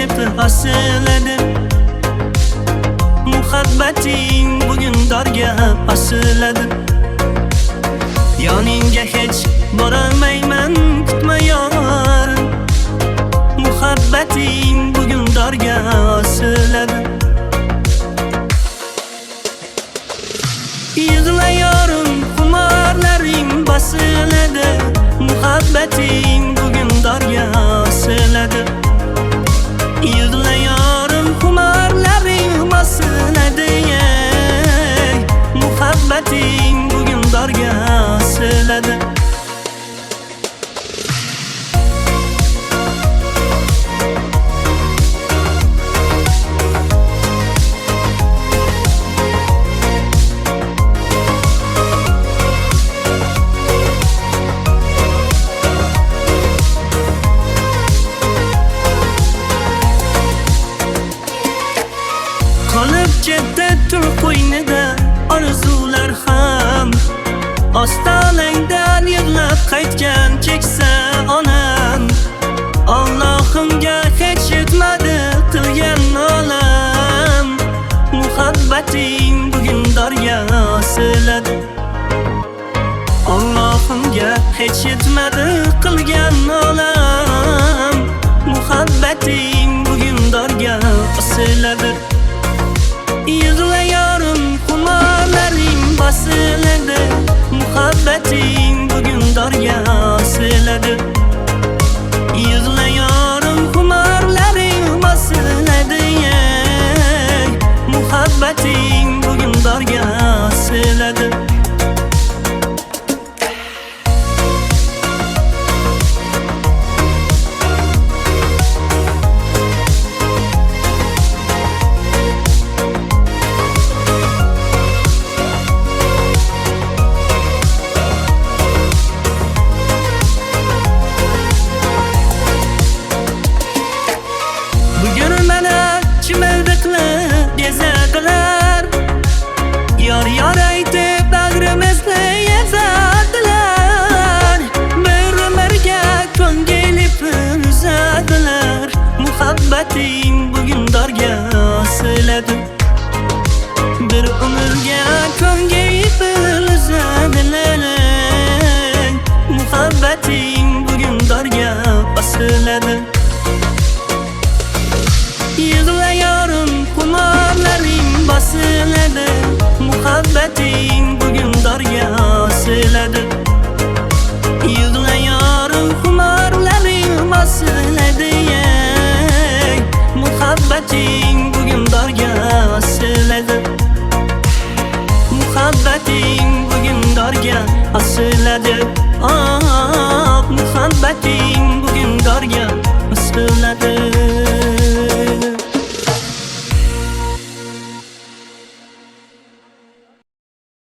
deb asiladi. Muhabbating bugun dorga osiladi. Yoningga hech borolmayman, kutma yorim. Muhabbating bugun dorga osiladi. Yig'la yorim, xumorlaring bosiladi. Muhabbating bugun dorga osiladi. Yig'la yorim, xumorlaring bosiladi. Muhabbating bugun dorga osiladi. Qolib ketdi tur qo'ynida orzular ham, ostonangdan yig'lab qaytgan keksa onam. Allohimga hech yetmadi qilgan nolam. Muhabbating bugun dorga osiladi. Allohimga hech yetmadi qilgan nolam. Muhabbating bugun dorga osiladi. Yig'la yorim, xumorlaring bosiladi. Muhabbating bugun dorga osiladi. Yig'la yorim, xumorlaring bosiladi. Muhabbating bugun dorga osiladi. Gezadilar, yor aytib bag'rimizni ezadilar. Bir umarga ko'ngilib uzadilar. Muhabbating bugun dorga osiladi. Bir umrga ko'ngilib uzadilar. Muhabbating bugun dorga osiladi. Yig'la yorim, xumorlaring bosiladi. Muhabbating bugun dorga osiladi. Yig'la yorim, xumorlaring bosiladi. Muhabbating bugun dorga osiladi. Muhabbating bugun dorga osiladi.